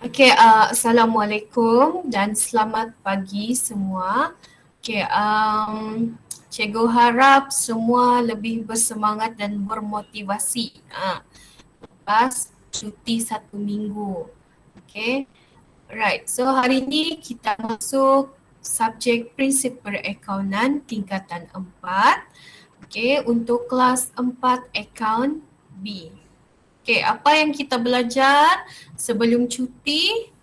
Okay, Assalamualaikum dan selamat pagi semua. Okay, cikgu harap semua lebih bersemangat dan bermotivasi lepas cuti 1 minggu. Okay, right. So hari ini kita masuk subjek prinsip perakaunan tingkatan 4. Okay, untuk kelas 4 akaun B. Okay, apa yang kita belajar sebelum cuti?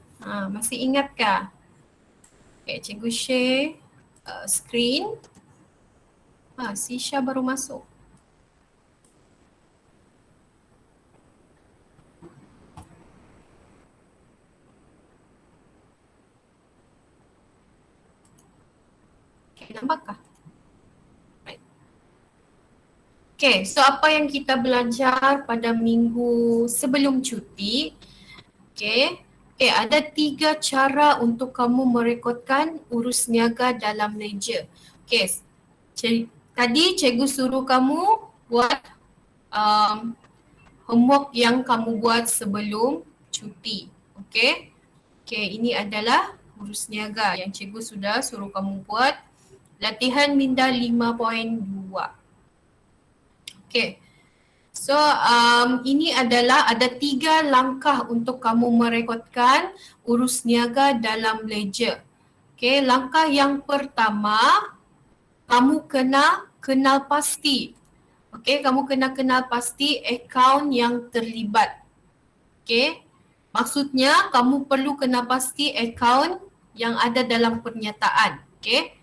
Masih ingatkah? Okay, cikgu share screen. Sisha baru masuk. Okay, nampakkah? Right. Okay, so apa yang kita belajar pada minggu sebelum cuti? Okay, ada 3 cara untuk kamu merekodkan urus niaga dalam ledger. Okay, tadi cikgu suruh kamu buat homework yang kamu buat sebelum cuti. Okay, ini adalah urus niaga yang cikgu sudah suruh kamu buat. Latihan minda 5.2. Okay, so ini adalah ada 3 langkah untuk kamu merekodkan urus niaga dalam ledger. Okay, langkah yang pertama, kamu kena kenal pasti. Okay, kamu kena kenal pasti akaun yang terlibat. Okay, maksudnya kamu perlu kenal pasti akaun yang ada dalam pernyataan. Okay,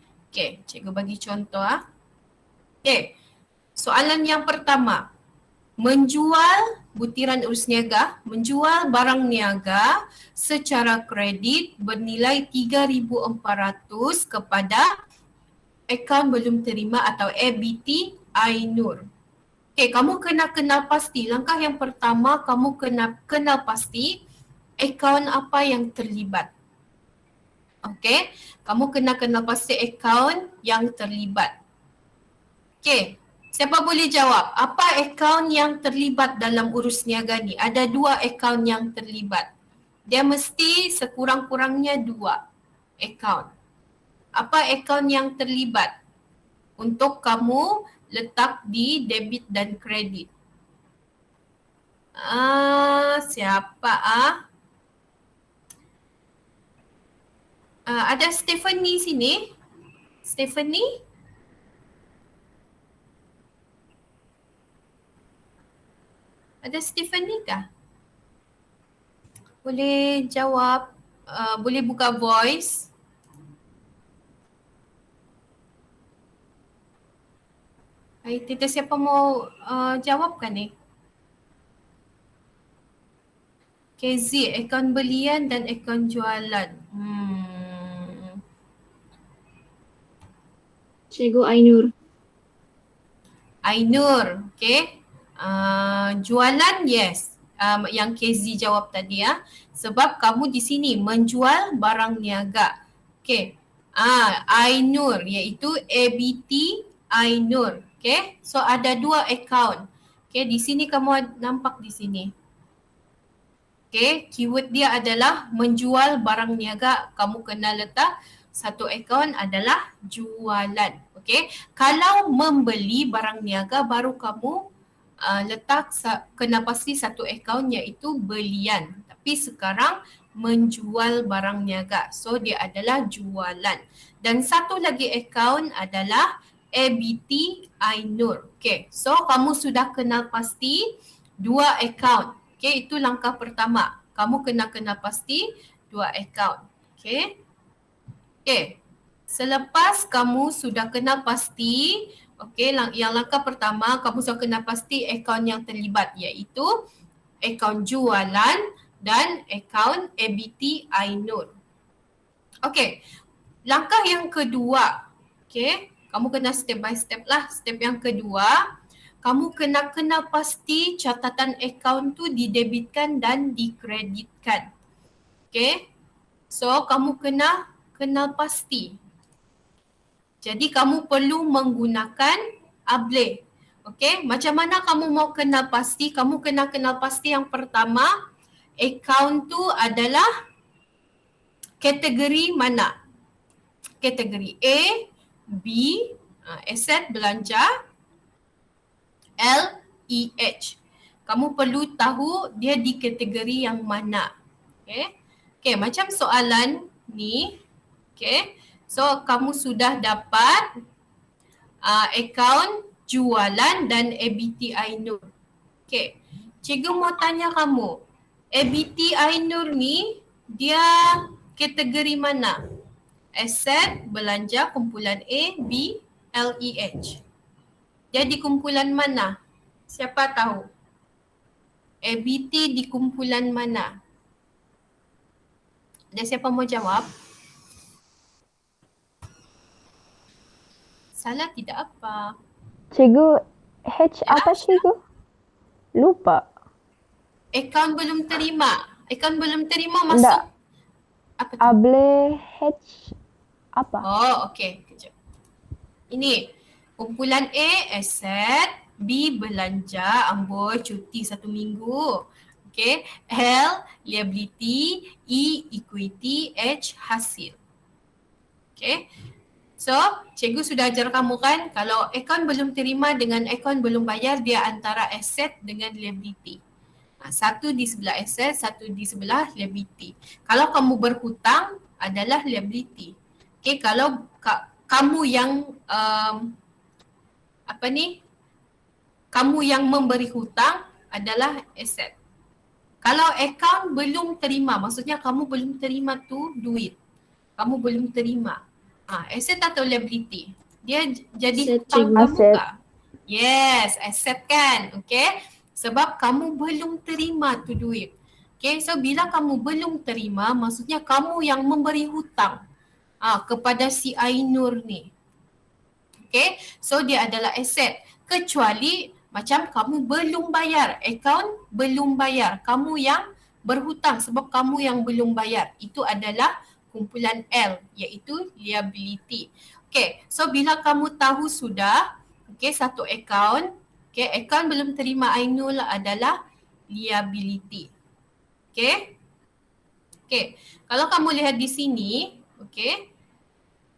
cikgu bagi contoh. Okay, soalan yang pertama. Menjual butiran urus niaga, menjual barang niaga secara kredit bernilai 3,400 kepada akaun belum terima atau ABT Ainur. Okay, kamu kena kenal pasti. Langkah yang pertama, kamu kena kenal pasti akaun apa yang terlibat. Okay, kamu kena kenal pasti akaun yang terlibat. Okay, siapa boleh jawab? Apa akaun yang terlibat dalam urus niaga ni? Ada 2 akaun yang terlibat. Dia mesti sekurang-kurangnya 2 akaun. Apa akaun yang terlibat untuk kamu letak di debit dan kredit? Siapa? Ada Stephanie sini? Stephanie? Ada Stephanie kah? Boleh jawab, boleh buka voice. Hai, Tita, siapa mau jawabkan ni? KZ, akaun belian dan akaun jualan. Cikgu Ainur. Ainur, okay. Jualan, yes. Yang KZ jawab tadi ya. Sebab kamu di sini menjual barang niaga. Okay. Ainur iaitu ABT Ainur. Okay. So ada 2 akaun. Okay, di sini kamu nampak di sini. Okay, keyword dia adalah menjual barang niaga. Kamu kena letak satu akaun adalah jualan. Okay, kalau membeli barang niaga baru kamu letak kena pasti satu akaun iaitu belian. Tapi sekarang menjual barang niaga. So dia adalah jualan. Dan satu lagi akaun adalah ABT Ainur. Okay, so kamu sudah kenal pasti 2 akaun. Okay, itu langkah pertama. Kamu kena kenal pasti 2 akaun. Okay. Selepas kamu sudah kenal pasti, yang langkah pertama kamu sudah kenal pasti akaun yang terlibat iaitu akaun jualan dan akaun ABT Ainur. Okay, langkah yang kedua. Okay, kamu kena step by step lah. Step yang kedua, kamu kena kenal pasti catatan akaun tu didebitkan dan dikreditkan. Okay, so kamu kena kenal pasti. Jadi kamu perlu menggunakan ABLE Okay, macam mana kamu mau kenal pasti? Kamu kena kenal pasti yang pertama, account tu adalah kategori mana? Kategori A, B, aset belanja, L, E, H. Kamu perlu tahu dia di kategori yang mana. Okay, okay, macam soalan ni. Okay, so kamu sudah dapat akaun jualan dan ABT Ainur. Okay, cikgu mau tanya kamu, ABT Ainur ni dia kategori mana? Aset, belanja, kumpulan A, B, L, E, H. Dia di kumpulan mana? Siapa tahu? ABT di kumpulan mana? Ada siapa mau jawab? Salah tidak apa. Cikgu, H apa cikgu? Lupa. Akaun belum terima. Akaun belum terima masuk. Tak. Apa tu? Able H apa? Oh, okey. Kejap. Ini kumpulan A, aset, B, belanja, amboi, cuti 1 minggu. Okay. L, liability, E, equity, H, hasil. Okay. So, cikgu sudah ajar kamu kan, kalau akaun belum terima dengan akaun belum bayar, dia antara aset dengan liability. Satu di sebelah aset, satu di sebelah liability. Kalau kamu berhutang, adalah liability. Okay, kalau kamu yang kamu yang memberi hutang adalah aset. Kalau akaun belum terima, maksudnya kamu belum terima tu duit. Kamu belum terima. Aset atau liability? Dia jadi hutang kamu kah? Yes, aset kan? Okay. Sebab kamu belum terima tu duit. Okay, so bila kamu belum terima, maksudnya kamu yang memberi hutang kepada si Ainur ni. Okay, so dia adalah aset. Kecuali macam kamu belum bayar, akaun belum bayar. Kamu yang berhutang sebab kamu yang belum bayar. Itu adalah kumpulan L, iaitu liability. Okay, so bila kamu tahu sudah, okay, satu akaun, okay, akaun belum terima Ainul adalah liability. Okay, okay, kalau kamu lihat di sini, okay,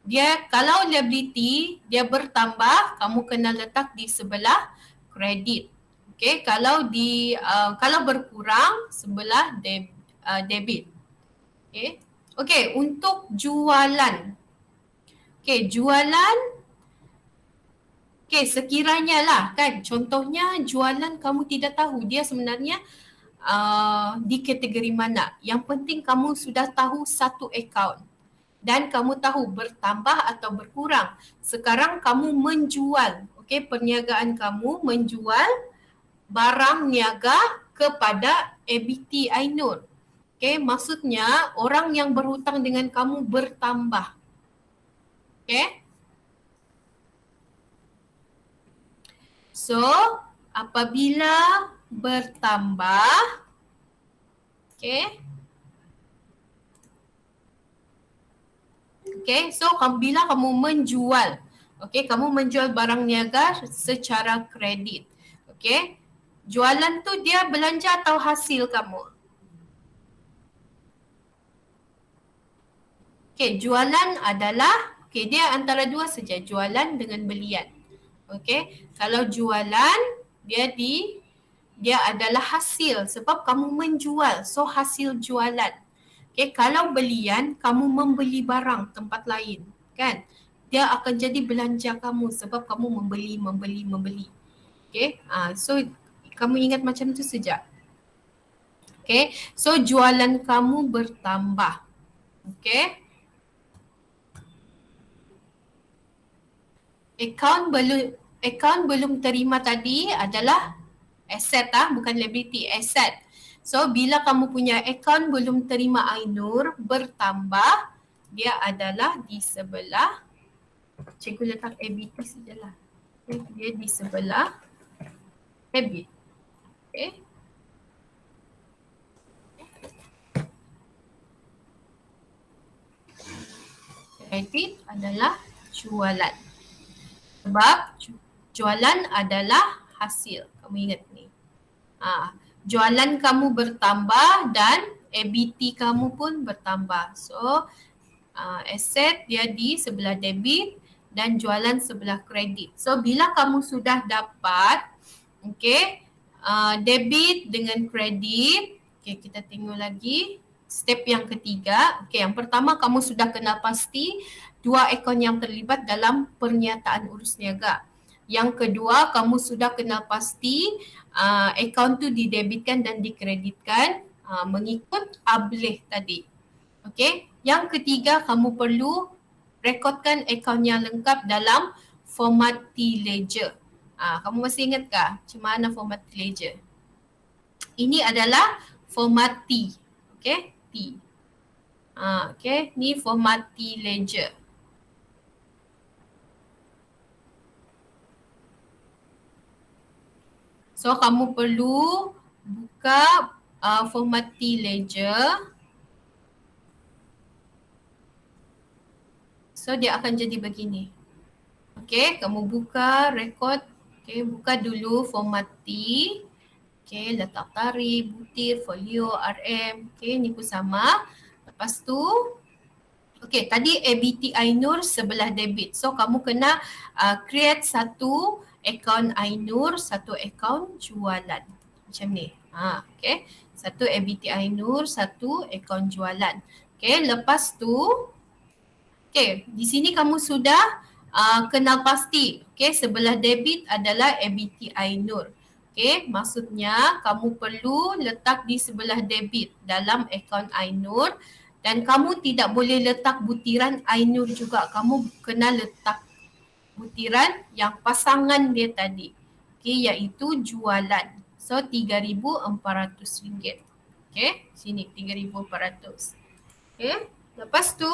dia kalau liability dia bertambah, kamu kena letak di sebelah kredit. Okay, kalau kalau berkurang sebelah debit. Okay. Okay, untuk jualan. Okay, jualan. Okay, sekiranya lah kan, contohnya jualan kamu tidak tahu dia sebenarnya di kategori mana. Yang penting kamu sudah tahu satu akaun dan kamu tahu bertambah atau berkurang. Sekarang kamu menjual, okay, perniagaan kamu menjual barang niaga kepada ABT Ainur. Okay, maksudnya orang yang berhutang dengan kamu bertambah. Okay. So, apabila bertambah, okay. Okay, so bila kamu menjual, okay, kamu menjual barang niaga secara kredit. Okay, jualan tu dia belanja atau hasil kamu? Okay, jualan adalah, okay, dia antara dua saja, jualan dengan belian. Okay, kalau jualan dia adalah hasil sebab kamu menjual, so hasil jualan. Okay, kalau belian kamu membeli barang tempat lain, kan? Dia akan jadi belanja kamu sebab kamu membeli. Okay, so kamu ingat macam tu saja. Okay, so jualan kamu bertambah. Okay. Akaun belum terima tadi adalah aset bukan liability, aset. So bila kamu punya akaun belum terima Ainur bertambah, dia adalah di sebelah, cikgu letak ABT sajalah. Okay, dia di sebelah debit. Okay. Kredit adalah jualan. Sebab jualan adalah hasil. Kamu ingat ni. Jualan kamu bertambah dan ABT kamu pun bertambah. So aset dia di sebelah debit dan jualan sebelah kredit. So bila kamu sudah dapat debit dengan kredit, kita tengok lagi step yang ketiga. Yang pertama kamu sudah kenal pasti dua akaun yang terlibat dalam pernyataan urus niaga. Yang kedua, kamu sudah kenal pasti akaun tu didebitkan dan dikreditkan mengikut ableh tadi. Yang ketiga, kamu perlu rekodkan akaun yang lengkap dalam format T-Ledger. Kamu masih ingat kah macam mana format T-Ledger? Ini adalah format T. T. Ni format T-Ledger. So kamu perlu buka format T-Ledger. So dia akan jadi begini. Kamu buka rekod. Buka dulu format T. Letak tarikh, butir, folio, RM. Ni pun sama. Lepas tu, tadi ABT Ainur sebelah debit. So kamu kena create satu akaun Ainur, satu akaun jualan. Macam ni. Satu ABT Ainur, satu akaun jualan. Lepas tu, di sini kamu sudah kenal pasti. Sebelah debit adalah ABT Ainur. Maksudnya kamu perlu letak di sebelah debit dalam akaun Ainur dan kamu tidak boleh letak butiran Ainur juga. Kamu kena letak butiran yang pasangan dia tadi. Iaitu jualan. So RM3,400. Sini RM3,400. Lepas tu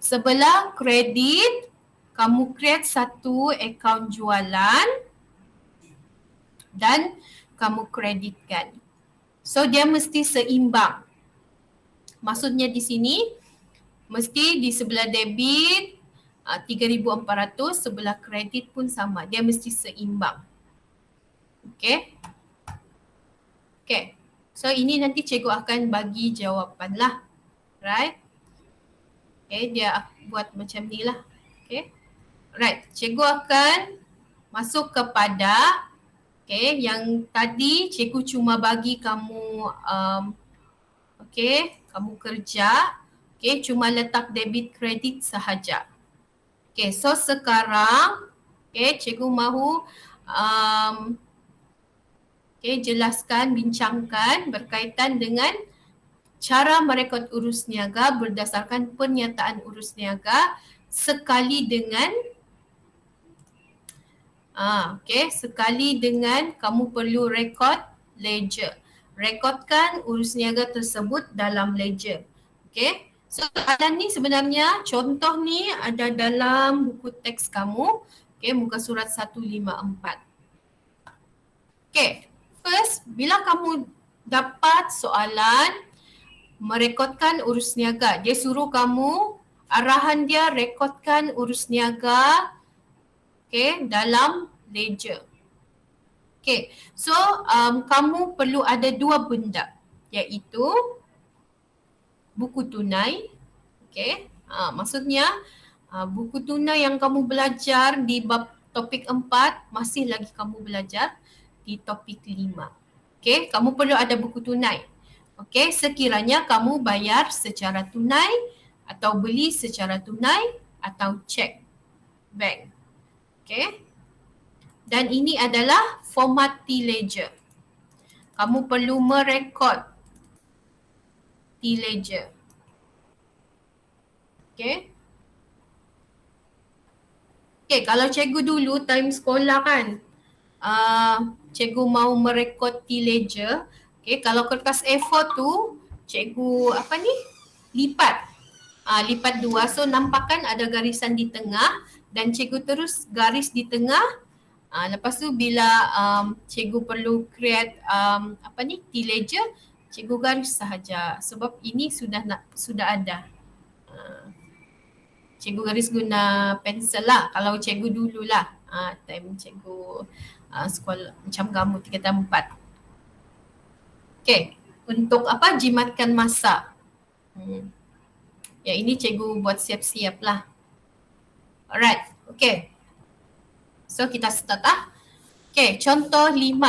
sebelah kredit, kamu create satu akaun jualan dan kamu kreditkan. So dia mesti seimbang. Maksudnya di sini mesti di sebelah debit RM3,400, sebelah kredit pun sama. Dia mesti seimbang. So ini nanti cikgu akan bagi jawapan lah. Right? Dia buat macam ni lah. Right, cikgu akan masuk kepada yang tadi cikgu cuma bagi kamu kamu kerja cuma letak debit kredit sahaja. So sekarang cikgu mahu jelaskan, bincangkan berkaitan dengan cara merekod urus niaga berdasarkan pernyataan urus niaga sekali dengan sekali dengan kamu perlu rekod ledger. Rekodkan urus niaga tersebut dalam ledger. So soalan ni sebenarnya contoh ni ada dalam buku teks kamu. Muka surat 154. First, bila kamu dapat soalan merekodkan urus niaga, dia suruh kamu, arahan dia rekodkan urus niaga dalam ledger. So kamu perlu ada dua benda, iaitu buku tunai. Maksudnya buku tunai yang kamu belajar di bab topik 4 masih lagi kamu belajar di topik 5. Kamu perlu ada buku tunai. Sekiranya kamu bayar secara tunai atau beli secara tunai atau cek bank. Dan ini adalah format T-Ledger. Kamu perlu merekod T-Ledger. Kalau cikgu dulu time sekolah kan, cikgu mau merekod T-Ledger. Kalau kertas A4 tu, cikgu lipat. Lipat dua. So nampakkan ada garisan di tengah dan cikgu terus garis di tengah. Lepas tu bila cikgu perlu create T-Ledger, cikgu garis sahaja sebab ini sudah ada. Cikgu garis guna pensel lah kalau cikgu dulu lah. Time cikgu sekolah macam kamu 3 tambah 4. Okay, untuk apa? Jimatkan masa. Ya, ini cikgu buat siap-siap lah. Alright, okay. So kita start Okay, contoh 5.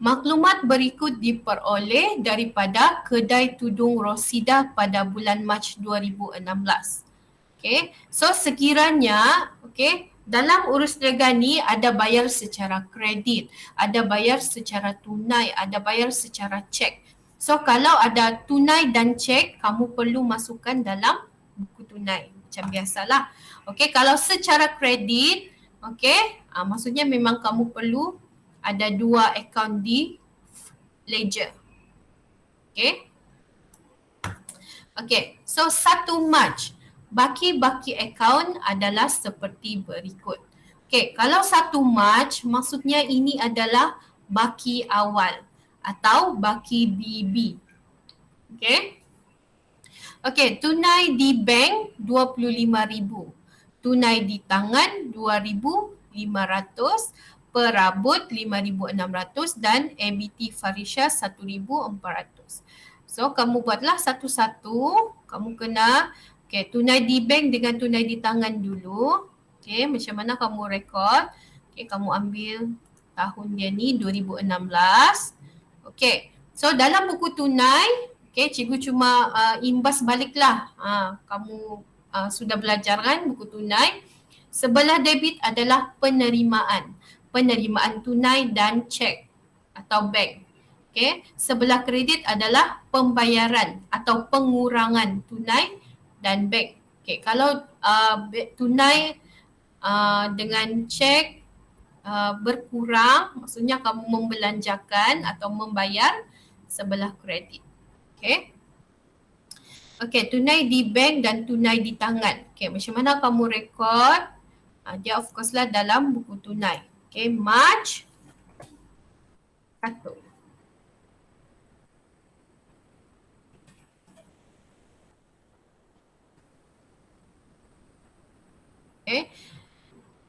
Maklumat berikut diperoleh daripada kedai tudung Rosida pada bulan Mac 2016. Okay, so sekiranya dalam urus niaga ni ada bayar secara kredit, ada bayar secara tunai, ada bayar secara cek. So kalau ada tunai dan cek, kamu perlu masukkan dalam buku tunai macam biasalah. Okay, kalau secara kredit, maksudnya memang kamu perlu ada 2 akaun di ledger. Okay, so 1 Mac. Baki-baki akaun adalah seperti berikut. Okay, kalau 1 Mac maksudnya ini adalah baki awal atau baki BB. Okay, tunai di bank 25,000. Tunai di tangan 2,500, perabot 5,600 dan ABT Farisha 1,400. So kamu buatlah satu-satu, kamu kena tunai di bank dengan tunai di tangan dulu. Macam mana kamu rekod? Kamu ambil tahun dia ni 2016. So dalam buku tunai, cikgu cuma imbas baliklah. Kamu sudah belajar kan buku tunai. Sebelah debit adalah penerimaan. Penerimaan tunai dan cek atau bank. Sebelah kredit adalah pembayaran atau pengurangan tunai dan bank. Kalau tunai dengan cek berkurang, maksudnya kamu membelanjakan atau membayar sebelah kredit. Tunai di bank dan tunai di tangan. Macam mana kamu rekod? Dia of course lah dalam buku tunai. March 1.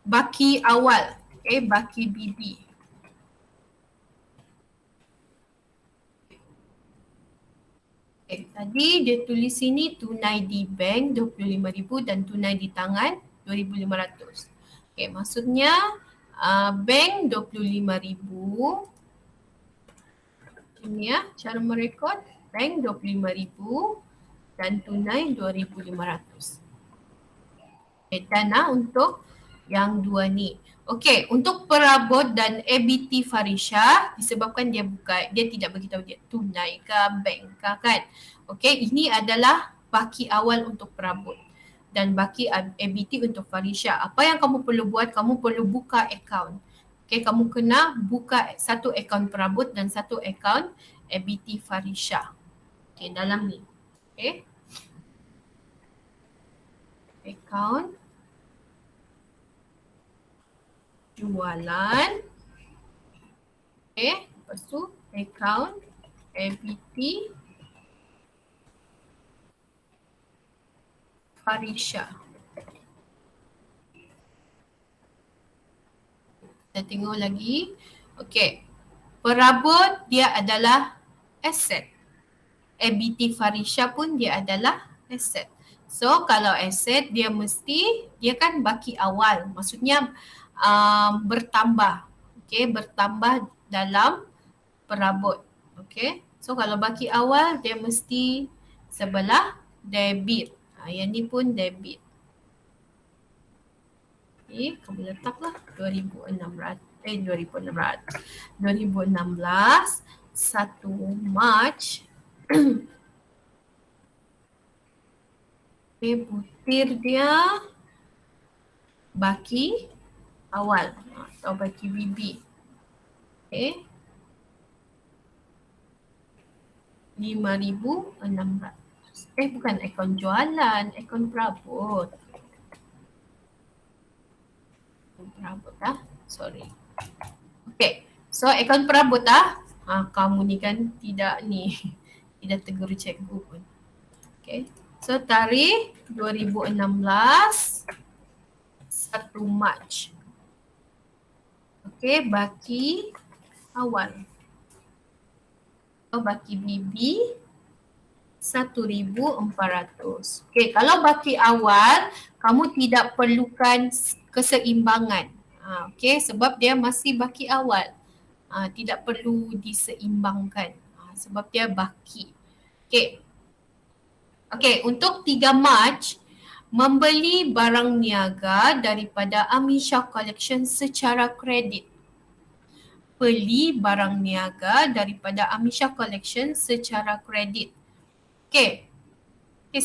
Baki awal, baki BB. Tadi dia tulis sini tunai di bank 25,000 dan tunai di tangan 2,500. Maksudnya bank 25,000. Ini ya cara merekod, bank 25,000 dan tunai 2,500. Dan untuk yang dua ni. Untuk perabot dan ABT Farisha disebabkan dia tidak beritahu dia tunai ke bank ke kan. Ini adalah baki awal untuk perabot dan baki ABT untuk Farisha. Apa yang kamu perlu buat? Kamu perlu buka akaun. Kamu kena buka satu akaun perabot dan satu akaun ABT Farisha. Dalam ni. Akaun jualan. Lepas tu akaun ABT Farisha. Kita tengok lagi. Perabot dia adalah aset. ABT Farisha pun dia adalah aset. So kalau aset dia kan baki awal. Maksudnya bertambah. Bertambah dalam perabot. So kalau baki awal dia mesti sebelah debit. Yang ni pun debit. Kamu letaklah 2016 1 Mac. Butir dia baki awal atau baki BB. 5,600. Bukan akaun jualan, akaun perabot. Sorry. So akaun perabot kamu ni kan tidak tegur cikgu pun. So tarikh 2016 1 Mac. Okay, baki awal. So, baki BB 1,400. Okay, kalau baki awal, kamu tidak perlukan keseimbangan. Okay, sebab dia masih baki awal. Tidak perlu diseimbangkan. Sebab dia baki. Okay. Okay, untuk 3 Mac, membeli barang niaga daripada Amisha Collection secara kredit. Beli barang niaga daripada Amisha Collection secara kredit. Okay. Okay,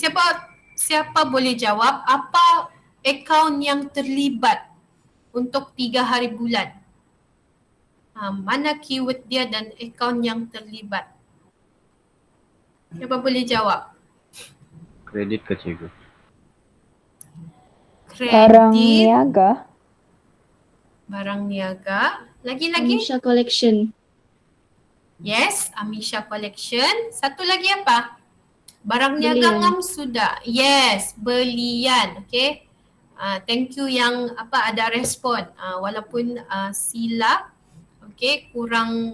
siapa boleh jawab apa akaun yang terlibat untuk 3 hari bulan? Mana keyword dia dan akaun yang terlibat? Siapa boleh jawab? Kredit ke cikgu? Barang Kredit, niaga. barang niaga. Lagi-lagi? Amisha Collection. Yes, Amisha Collection. Satu lagi apa? Barang niaga Belian. ngam sudah. Yes, belian. Okay. Thank you yang ada respon. Walaupun silap, okay, kurang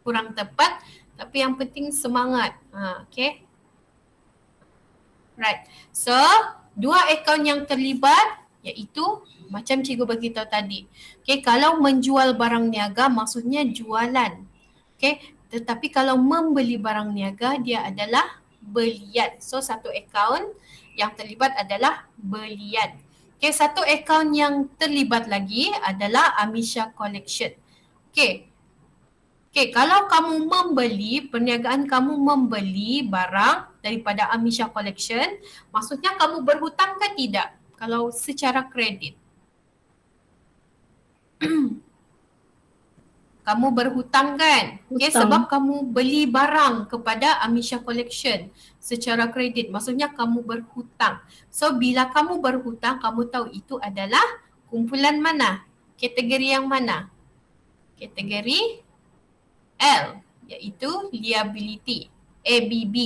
kurang tepat, tapi yang penting semangat. Okay. Right. So, 2 akaun yang terlibat iaitu macam cikgu beritahu tadi. Okay, kalau menjual barang niaga maksudnya jualan. Okay, tetapi kalau membeli barang niaga dia adalah belian. So, satu akaun yang terlibat adalah belian. Okay, satu akaun yang terlibat lagi adalah Amisha Collection. Okay. Okay, kalau kamu membeli, perniagaan kamu membeli barang daripada Amisha Collection, maksudnya kamu berhutang ke tidak? Kalau secara kredit. Kamu berhutang kan? Okay, Hutang. sebab kamu beli barang kepada Amisha Collection secara kredit. Maksudnya kamu berhutang. So, bila kamu berhutang, kamu tahu itu adalah kumpulan mana? Kategori yang mana? Kategori L, iaitu liability, ABB.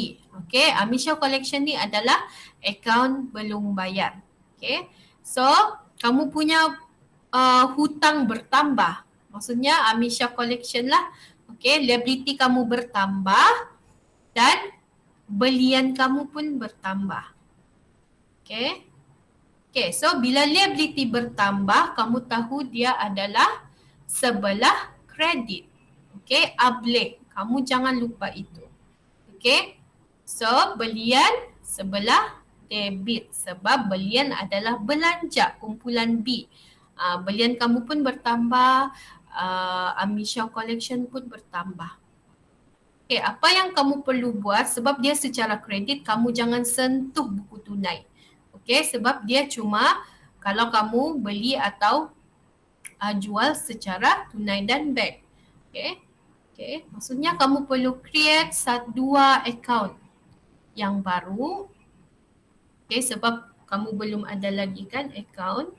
Okay, Amisha Collection ni adalah akaun belum bayar. Okay, so kamu punya hutang bertambah. Maksudnya Amisha Collection lah. Okay, liability kamu bertambah dan belian kamu pun bertambah. Okay. Okay, so bila liability bertambah, kamu tahu dia adalah sebelah kredit. Okay, able. Kamu jangan lupa itu. Okay, so belian sebelah debit sebab belian adalah belanja kumpulan B. Belian kamu pun bertambah, Amisha Collection pun bertambah. Okay, apa yang kamu perlu buat sebab dia secara kredit, kamu jangan sentuh buku tunai. Okay, sebab dia cuma kalau kamu beli atau jual secara tunai dan bank. Okay. Okay, maksudnya kamu perlu create 2 account yang baru. Okay, sebab kamu belum ada lagi kan account.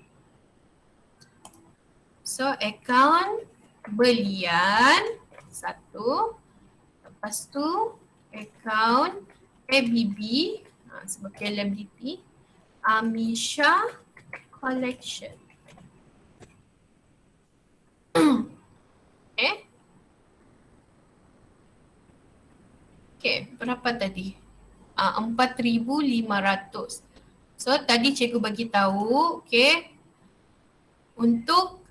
So, account belian 1. Lepas tu, account ABB sebagai liability, Amisha Collection. Okay. Okay, berapa tadi? 4,500. So, tadi cikgu bagi tahu, okay, untuk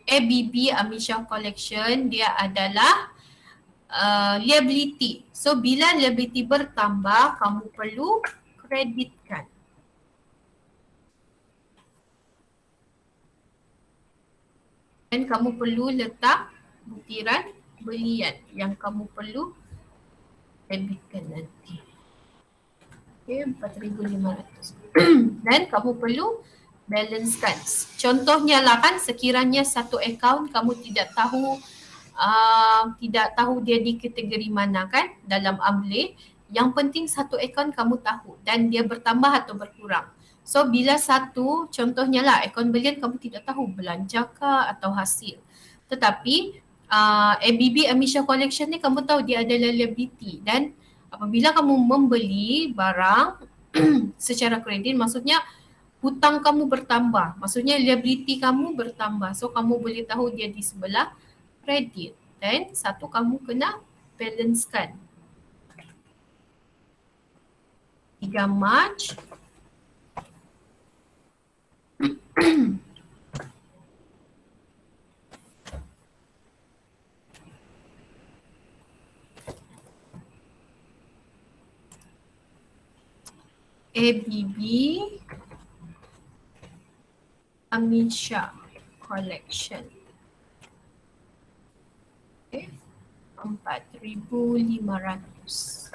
ABB Amisha Collection, dia adalah liability. So, bila liability bertambah, kamu perlu kreditkan. Dan kamu perlu letak butiran belian yang kamu perlu debitkan nanti. Okay, 4,500. Dan kamu perlu balancekan. Contohnya lah kan, sekiranya satu akaun kamu tidak tahu dia di kategori mana kan dalam amle. Yang penting satu akaun kamu tahu dan dia bertambah atau berkurang. So bila satu, contohnya lah akaun belian kamu tidak tahu belanja kah atau hasil. Tetapi ABB Amisha Collection ni kamu tahu dia adalah liability dan apabila kamu membeli barang secara kredit, maksudnya hutang kamu bertambah. Maksudnya liability kamu bertambah. So kamu boleh tahu dia di sebelah kredit. Dan satu kamu kena balancekan. 3 Mac ABB Amisha Collection. Okay. 4,500.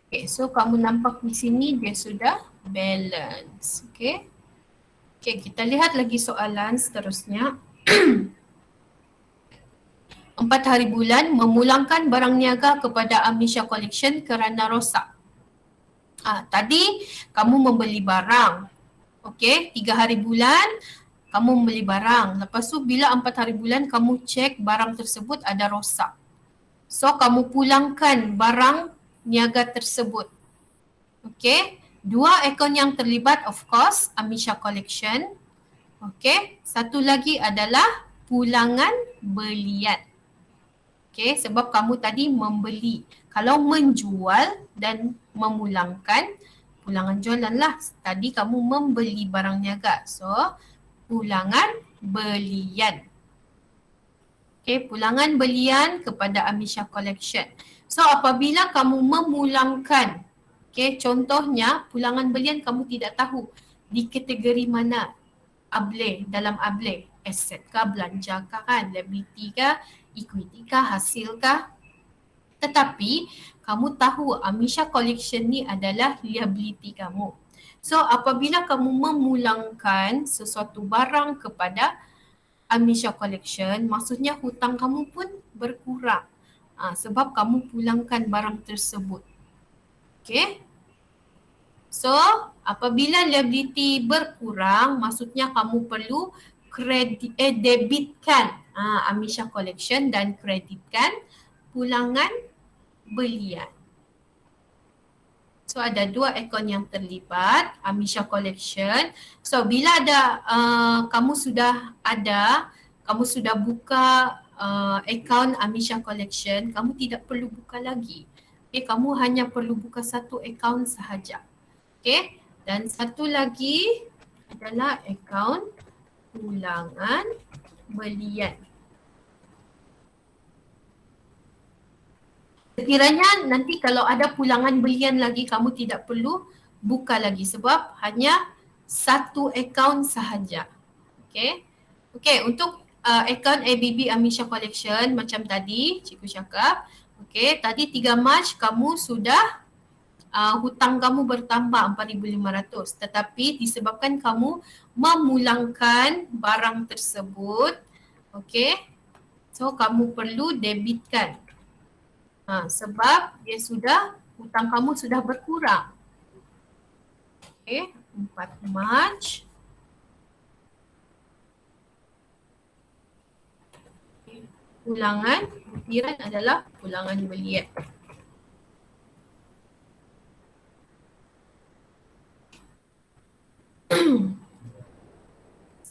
Okay, so kamu nampak di sini dia sudah balance. Okay. Okay, kita lihat lagi soalan seterusnya. 4 hari bulan memulangkan barang niaga kepada Amisha Collection kerana rosak. Tadi kamu membeli barang. Okey, 3 hari bulan kamu membeli barang. Lepas tu bila 4 hari bulan kamu cek barang tersebut ada rosak. So kamu pulangkan barang niaga tersebut. Okey, 2 akaun yang terlibat of course Amisha Collection. Okey, satu lagi adalah pulangan belian. Okey, sebab kamu tadi membeli. Kalau menjual dan memulangkan, pulangan jualan lah. Tadi kamu membeli barang niaga. So, pulangan belian. Okay, pulangan belian kepada Amisha Collection. So, apabila kamu memulangkan, okay, contohnya pulangan belian kamu tidak tahu di kategori mana ABLE, dalam ABLE, aset kah, belanja kah, liability kah, equity kah, hasil kah. Tetapi kamu tahu Amisha Collection ni adalah liability kamu. So apabila kamu memulangkan sesuatu barang kepada Amisha Collection, maksudnya hutang kamu pun berkurang. Sebab kamu pulangkan barang tersebut. Okay. So apabila liability berkurang, maksudnya kamu perlu debitkan Amisha Collection dan kreditkan pulangan belian. So ada 2 akaun yang terlibat, Amisha Collection. So bila ada kamu sudah buka akaun Amisha Collection, kamu tidak perlu buka lagi. Okay, kamu hanya perlu buka satu akaun sahaja. Okay, dan satu lagi adalah akaun pulangan belian. Sekiranya nanti kalau ada pulangan belian lagi, kamu tidak perlu buka lagi sebab hanya satu akaun sahaja. Okay. Okay, untuk akaun ABB Amisha Collection macam tadi cikgu cakap. Okay, tadi 3 Mac kamu sudah hutang kamu bertambah 4,500. Tetapi disebabkan kamu memulangkan barang tersebut, okay, so kamu perlu debitkan. Sebab dia sudah, hutang kamu sudah berkurang. Okay, 4 Mac. Pulangan butiran adalah pulangan belian.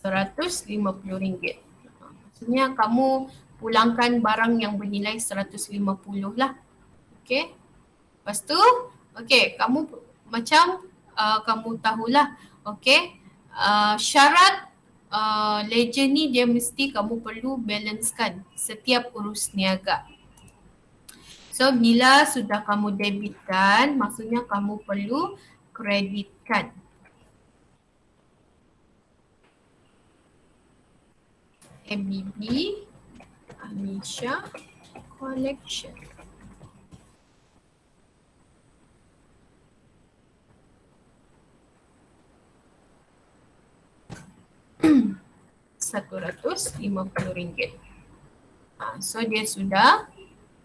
RM150. Maksudnya kamu pulangkan barang yang bernilai 150 lah. Okay. Lepas tu, okay, kamu macam kamu tahulah. Okay. Syarat ledger ni dia mesti kamu perlu balancekan setiap urus niaga. So bila sudah kamu debitkan, maksudnya kamu perlu kreditkan. ABB Amisha Collection. RM150. So dia sudah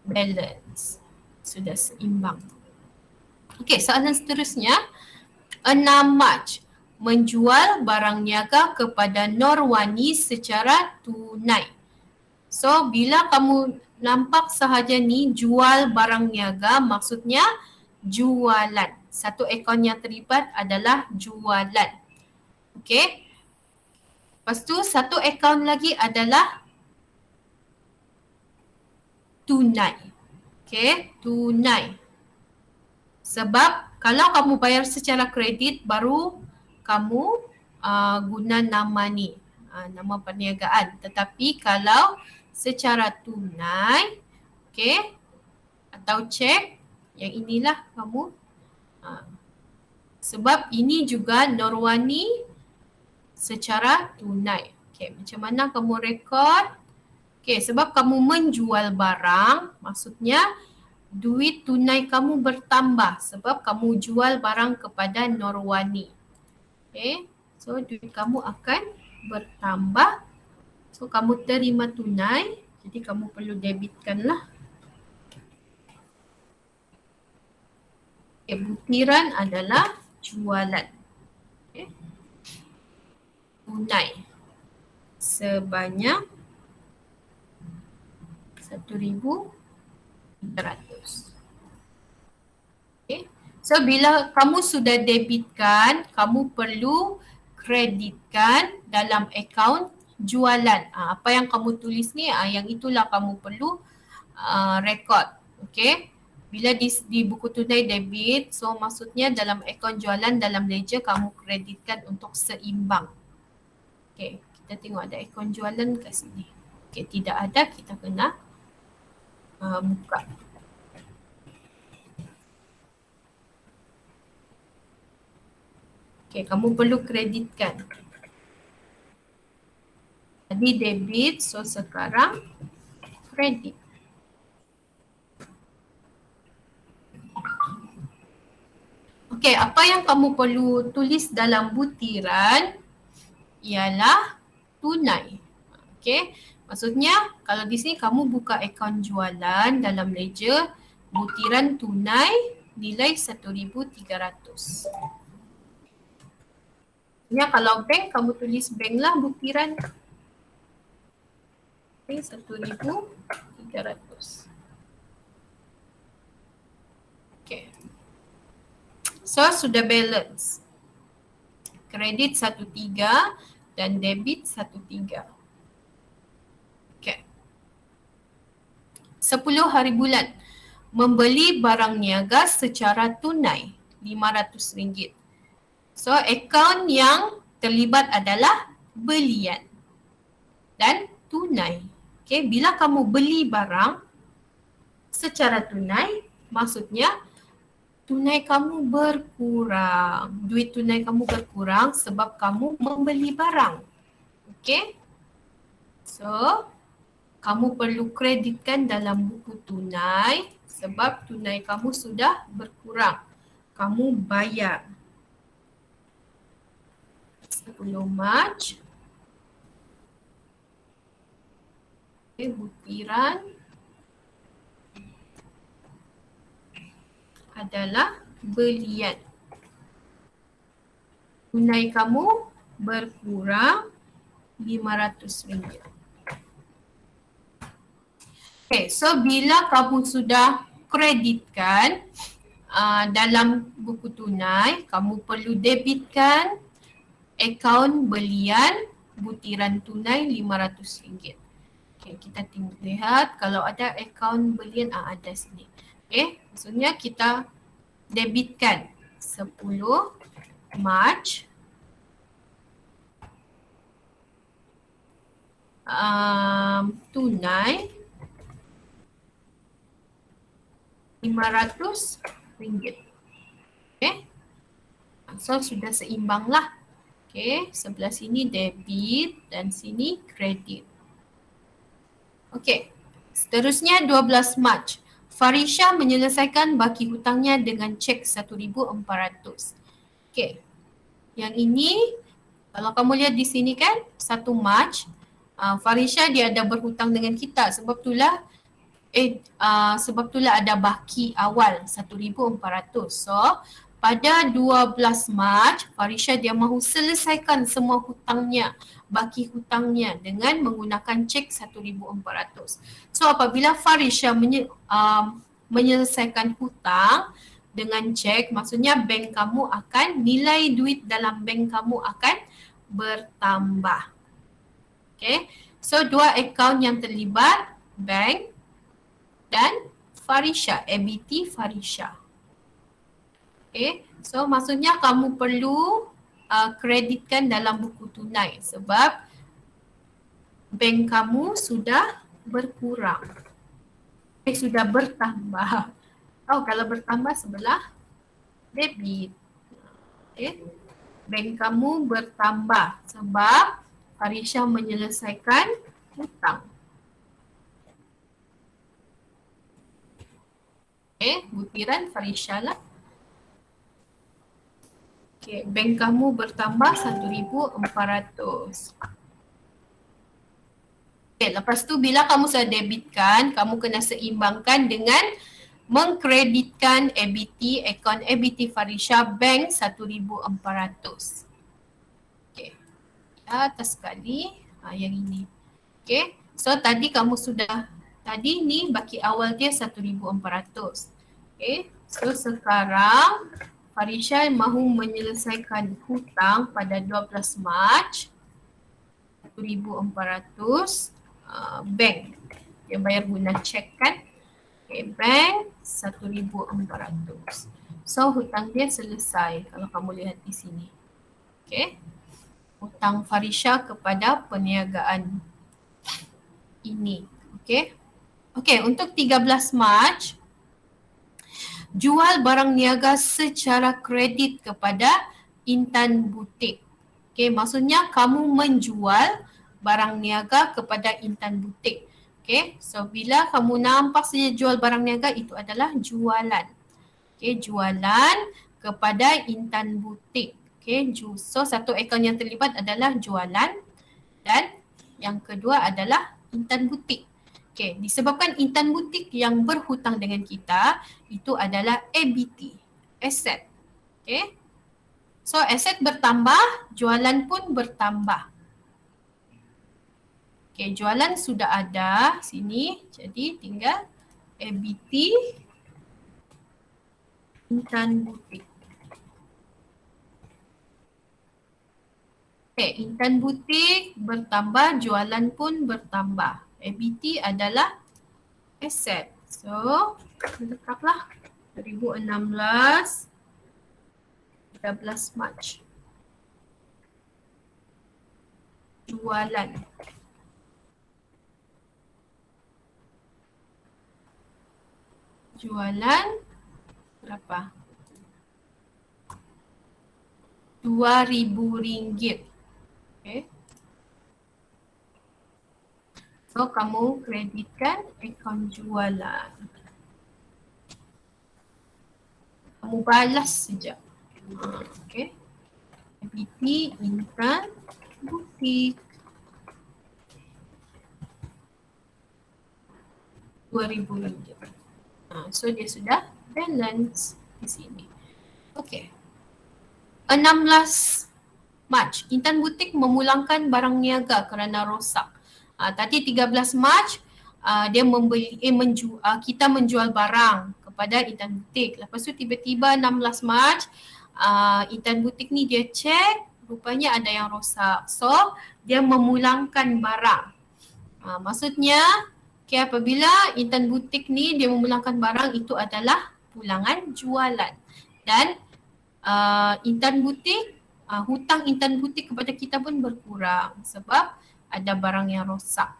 balance, sudah seimbang. Okey, soalan seterusnya 6 Mac menjual barang niaga kepada Norwani secara tunai. So bila kamu nampak sahaja ni jual barang niaga, maksudnya jualan. Satu akaun yang terlibat adalah jualan. Okay. Lepas tu satu akaun lagi adalah tunai. Okay, tunai. Sebab kalau kamu bayar secara kredit baru kamu guna nama ni, nama perniagaan. Tetapi kalau secara tunai, okay, atau cek, yang inilah kamu. Sebab ini juga Norwani secara tunai. Okay, macam mana kamu rekod? Okay, sebab kamu menjual barang, maksudnya duit tunai kamu bertambah sebab kamu jual barang kepada Norwani. Okay, so duit kamu akan bertambah. So kamu terima tunai, jadi kamu perlu debitkan lah. Okay, butiran adalah jualan. Okay. Tunai sebanyak 1,300. Okay. So bila kamu sudah debitkan, kamu perlu kreditkan dalam akaun jualan. Apa yang kamu tulis ni, yang itulah kamu perlu rekod. Okay. Bila di buku tunai debit, so maksudnya dalam akaun jualan dalam ledger kamu kreditkan untuk seimbang. Okay, kita tengok ada akaun jualan kat sini. Okay, tidak ada, kita kena buka. Okay, kamu perlu kreditkan. Tadi debit, so sekarang kredit. Okay, apa yang kamu perlu tulis dalam butiran ialah tunai. Okay, maksudnya kalau di sini kamu buka akaun jualan dalam ledger, butiran tunai nilai 1,300. Ya, kalau bank kamu tulis bank lah butiran. Okay, 1,300. Okay. So sudah balance. Kredit 1,3 dan debit 1,3. Okay. 10 hari bulan. Membeli barang niaga secara tunai RM500. So akaun yang terlibat adalah belian dan tunai. Okay, bila kamu beli barang secara tunai, maksudnya tunai kamu berkurang. Duit tunai kamu berkurang sebab kamu membeli barang. Okay. So, kamu perlu kreditkan dalam buku tunai sebab tunai kamu sudah berkurang. Kamu bayar. 10 Mac. Okay, butiran adalah belian. Tunai kamu berkurang RM500. Okay, so bila kamu sudah kreditkan dalam buku tunai, kamu perlu debitkan akaun belian butiran tunai RM500. Okay, kita lihat kalau ada akaun belian, ada sini. Okay, maksudnya kita debitkan 10 Mac tunai RM500. Okay, so sudah seimbang lah. Okay, sebelah sini debit dan sini kredit. Okay, seterusnya 12 Mac. Farisha menyelesaikan baki hutangnya dengan cek 1,400. Okay, yang ini kalau kamu lihat di sini kan 1 Mac, Farisha dia ada berhutang dengan kita sebab itulah ada baki awal 1,400. So pada 12 Mac, Farisha dia mahu selesaikan semua hutangnya, baki hutangnya dengan menggunakan cek 1,400. So apabila Farisha menyelesaikan hutang dengan cek, maksudnya bank kamu akan, nilai duit dalam bank kamu akan bertambah. Okay, so dua akaun yang terlibat, bank dan Farisha, ABT Farisha. Okay, so maksudnya kamu perlu kreditkan dalam buku tunai sebab bank kamu sudah berkurang. Sudah bertambah. Oh, kalau bertambah sebelah debit. Okay, bank kamu bertambah sebab Farisha menyelesaikan hutang. Okay, butiran Farisha lah. Okay, bank kamu bertambah 1,400. Okay, lepas tu bila kamu sudah debitkan, kamu kena seimbangkan dengan mengkreditkan ABT, akaun ABT Farisha bank 1,400. Okay, atas sekali yang ini. Okay, so tadi kamu sudah, tadi ni baki awal dia 1,400. Okay, so sekarang Farisha mahu menyelesaikan hutang pada 12 Mac 1,400 bank. Dia bayar guna cek kan. Okay, bank 1,400. So hutang dia selesai kalau kamu lihat di sini. Okay, hutang Farisha kepada perniagaan ini. Okay, okay, untuk 13 Mac jual barang niaga secara kredit kepada Intan Butik. Okay, maksudnya kamu menjual barang niaga kepada Intan Butik. Okay, so bila kamu nampak saja jual barang niaga itu adalah jualan. Okay, jualan kepada Intan Butik. Okay, so satu akaun yang terlibat adalah jualan dan yang kedua adalah Intan Butik. Okay, disebabkan Intan Butik yang berhutang dengan kita itu adalah ABT, aset. Okay, so aset bertambah, jualan pun bertambah. Okay, jualan sudah ada sini, jadi tinggal ABT Intan Butik. Okay, Intan Butik bertambah, jualan pun bertambah. ABT adalah aset. So, letaklah 2016 13 Mac. Jualan. Jualan berapa? RM2,000. Okay. So, kamu kreditkan akaun jualan. Kamu balas saja. Okay. ABT Intan Butik. RM2,000. So, dia sudah balance di sini. Okay. 16 Mac, Intan Butik memulangkan barang niaga kerana rosak. Tadi 13 Mac, dia kita menjual barang kepada Intan Butik. Lepas tu tiba-tiba 16 Mac, Intan Butik ni dia cek, rupanya ada yang rosak. So, dia memulangkan barang. Maksudnya, okay, apabila Intan Butik ni dia memulangkan barang itu adalah pulangan jualan. Dan Intan Butik, hutang Intan Butik kepada kita pun berkurang sebab ada barang yang rosak.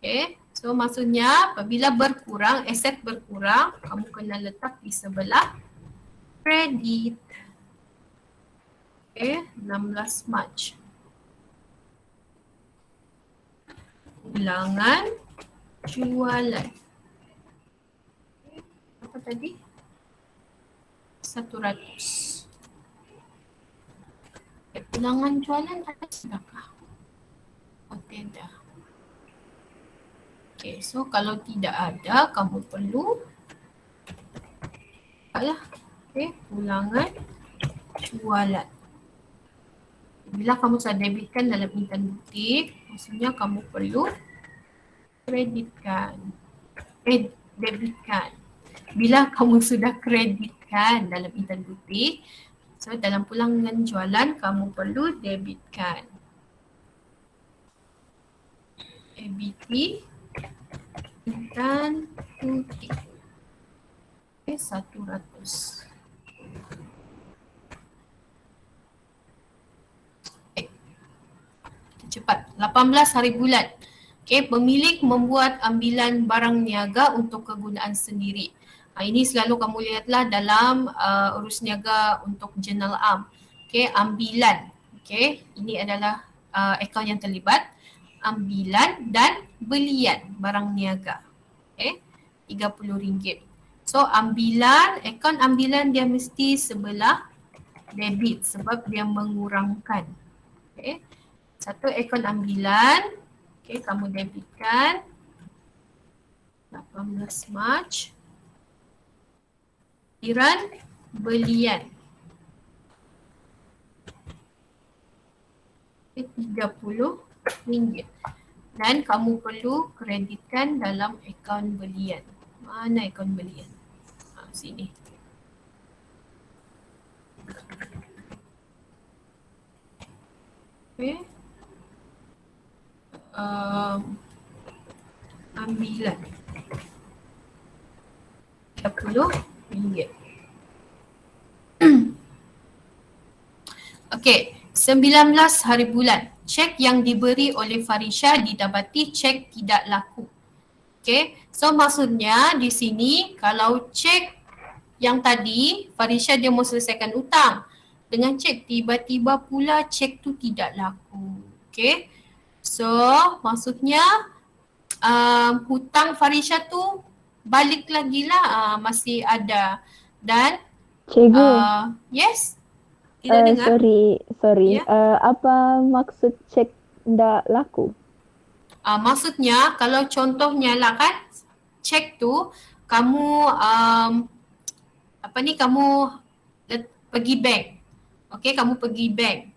Okay, so maksudnya apabila berkurang, aset berkurang, kamu kena letak di sebelah kredit. Okay, 16 Mac. Pulangan jualan. Apa tadi? 100. Pulangan jualan ada sedekah? Oh, tidak. Okay, so kalau tidak ada, kamu perlu pulangan jualan. Bila kamu sudah debitkan dalam Intan Butik, maksudnya kamu perlu kreditkan. Debitkan. Bila kamu sudah kreditkan dalam Intan Butik, So dalam pulangan jualan kamu perlu debitkan ABT dan tuti. Okay, 100. Okay. Cepat. 18 hari bulan. Okay, pemilik membuat ambilan barang niaga untuk kegunaan sendiri. Ini selalu kamu lihatlah dalam urus niaga untuk jurnal am. Okay, ambilan. Okay, ini adalah akaun yang terlibat. Ambilan dan belian barang niaga. Okay, RM30. So ambilan, akaun ambilan dia mesti sebelah debit sebab dia mengurangkan. Okay, satu akaun ambilan, okay, kamu debitkan 18 Mac. Iran belian RM30 dan kamu perlu kreditkan dalam akaun belian. Mana akaun belian? Sini. Okay. Ambilan RM30. Okey, 19 hari bulan. Cek yang diberi oleh Farisha didapati cek tidak laku. Okey, so maksudnya di sini kalau cek yang tadi Farisha dia mau selesaikan hutang. Dengan cek tiba-tiba pula cek tu tidak laku. Okey. So maksudnya hutang Farisha tu balik lagi lah, masih ada. Dan Cikgu, yes, tidak dengar. sorry. Ya. Apa maksud cek ndak laku? Maksudnya kalau contohnya lah kan, cek tu kamu kamu pergi bank. Okey, kamu pergi bank.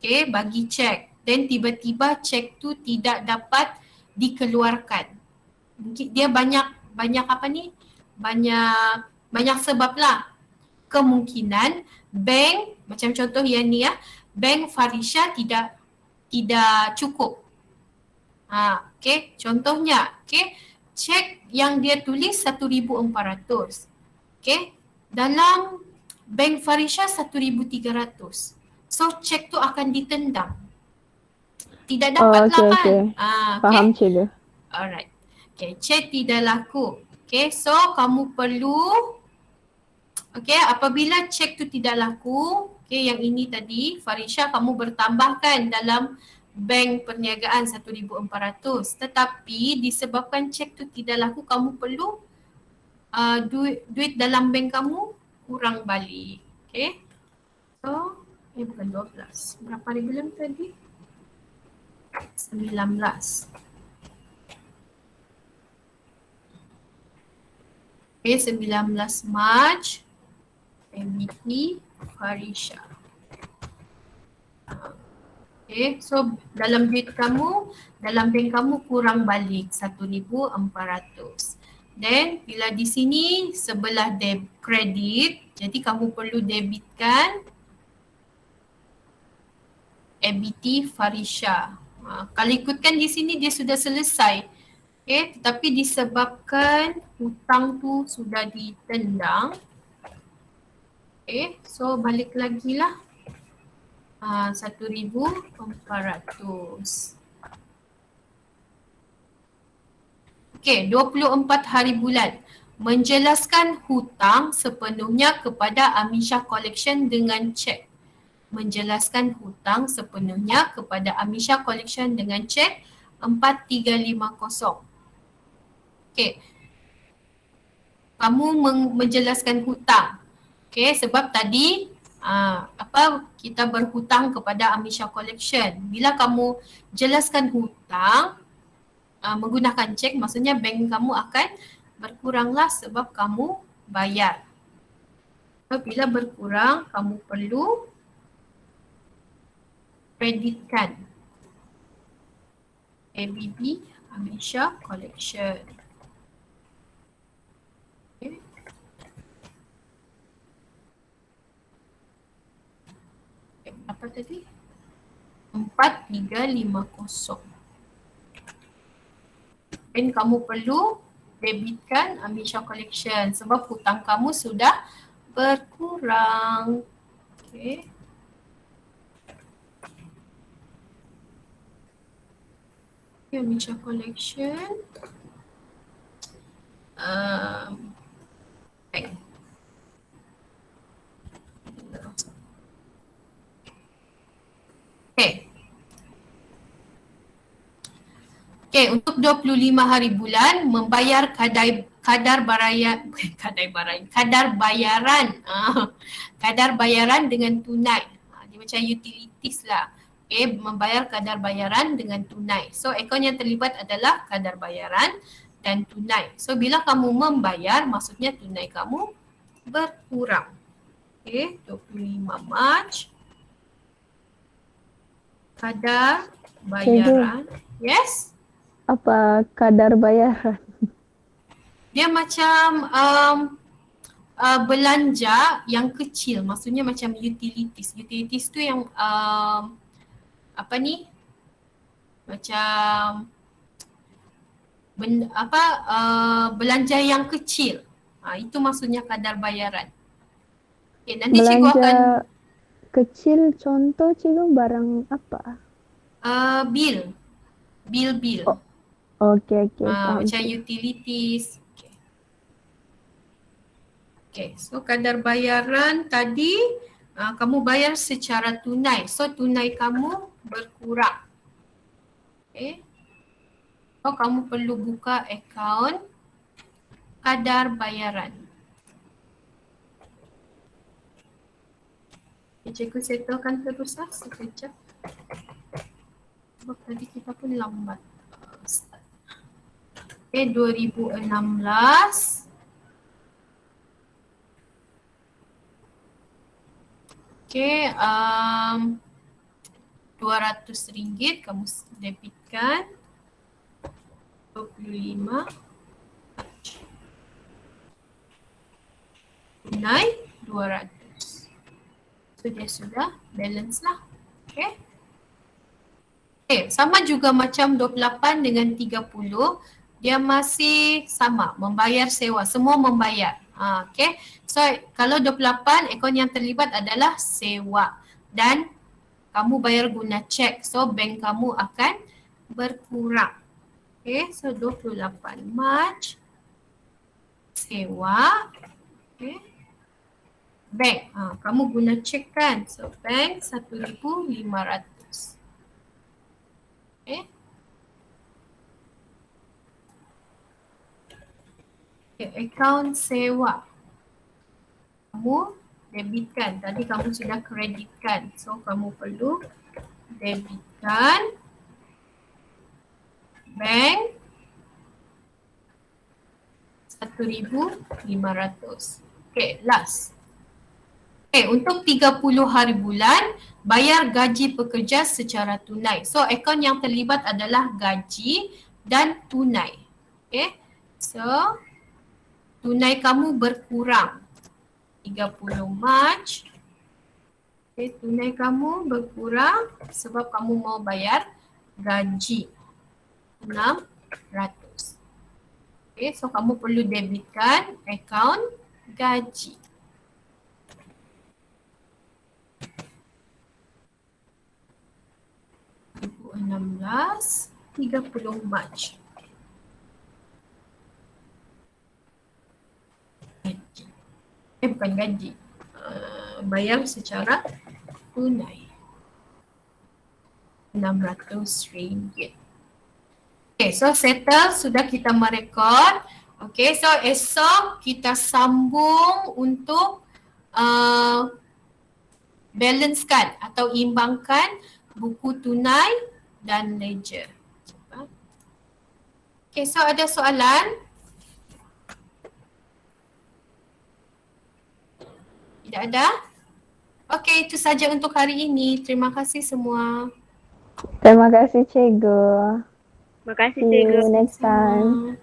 Okey, bagi cek. Dan tiba-tiba cek tu tidak dapat dikeluarkan. Mungkin dia banyak apa ni? Banyak sebab lah. Kemungkinan bank, macam contoh yang ni ya, bank Farisha tidak cukup. Okey, contohnya, okey, cek yang dia tulis 1,400. Okey, dalam bank Farisha 1,300. So cek tu akan ditendang. Tidak dapat lah kan? Okay. Faham cikgu. Alright. Okay, cek tidak laku. Okay, so kamu perlu, okay, apabila cek tu tidak laku, okay, yang ini tadi, Farisha kamu bertambahkan dalam bank perniagaan 1,400. Tetapi disebabkan cek tu tidak laku, kamu perlu duit dalam bank kamu kurang balik. Okay. So, bukan 12. Berapa hari bulan tadi? 19. Okay, 19 Mac. MBT Farisha. Okay, so dalam duit kamu, dalam bank kamu kurang balik 1,400. Then bila di sini sebelah kredit, jadi kamu perlu debitkan ABT Farisha. Kalau ikutkan di sini dia sudah selesai. Okay, tetapi disebabkan hutang tu sudah ditendang. Okay, so balik lagi lah. 1,400. Okay, 24 hari bulan. Menjelaskan hutang sepenuhnya kepada Amisha Collection dengan cek. Menjelaskan hutang sepenuhnya kepada Amisha Collection dengan cek 4350. Okay. Kamu menjelaskan hutang. Okay, sebab tadi kita berhutang kepada Amisha Collection. Bila kamu jelaskan hutang menggunakan cek, maksudnya bank kamu akan berkuranglah sebab kamu bayar. Bila berkurang, kamu perlu kreditkan ABB Amisha Collection. Okay. Apa tadi? 4350. Dan kamu perlu debitkan Amisha Collection sebab hutang kamu sudah berkurang. Okay. Amisha Collection. Okay. Okay, untuk 25 hari bulan membayar kadar bayaran dengan tunai. Dia macam utilities lah. Okay, membayar kadar bayaran dengan tunai. So akaun yang terlibat adalah kadar bayaran dan tunai. So bila kamu membayar, maksudnya tunai kamu berkurang. Okay, 25 Mac. Kadar bayaran. Yes? Apa kadar bayaran? Dia macam belanja yang kecil, maksudnya macam utilities. Utilities tu yang apa ni? Macam belanja yang kecil. Itu maksudnya kadar bayaran. Okay, nanti cikgu akan Belanja kecil, contoh cikgu barang apa? bil. Oh. Okey, faham. Macam utilities. Okay, so kadar bayaran tadi kamu bayar secara tunai. So tunai kamu berkurang. Okay. So kamu perlu buka akaun kadar bayaran. Okay, cikgu settlekan terus sekejap. Sebab tadi kita pun lambat. Okay, 2016. Okay, RM200 kamu debitkan. 25. Tunai 200. So dia sudah balance lah. Okay. Okay, sama juga macam 28 dengan 30. Dia masih sama, membayar sewa, semua membayar. Okay, so kalau 28 akaun yang terlibat adalah sewa dan kamu bayar guna cek, so bank kamu akan berkurang. Okay, so 28 Mac sewa. Okay, bank, kamu guna cek kan, so bank 1,500. Okay. Okay, akaun sewa. Kamu debitkan. Tadi kamu sudah kreditkan. So kamu perlu debitkan bank 1,500. Okay, last. Okay, untuk 30 hari bulan bayar gaji pekerja secara tunai. So akaun yang terlibat adalah gaji dan tunai. Okay, so tunai kamu berkurang 30 Mac. Okay, tunai kamu berkurang sebab kamu mau bayar gaji 600. Okay, so kamu perlu debitkan akaun gaji. (2016) 30 Mac. Bukan gaji, bayar secara tunai RM600. Okay, so settle, sudah kita merekod. Okay, so esok kita sambung untuk balancekan atau imbangkan buku tunai dan ledger. Okay, so ada soalan? Tidak ada? Okey, itu saja untuk hari ini. Terima kasih semua. Terima kasih cikgu. Terima kasih See cikgu. you next time.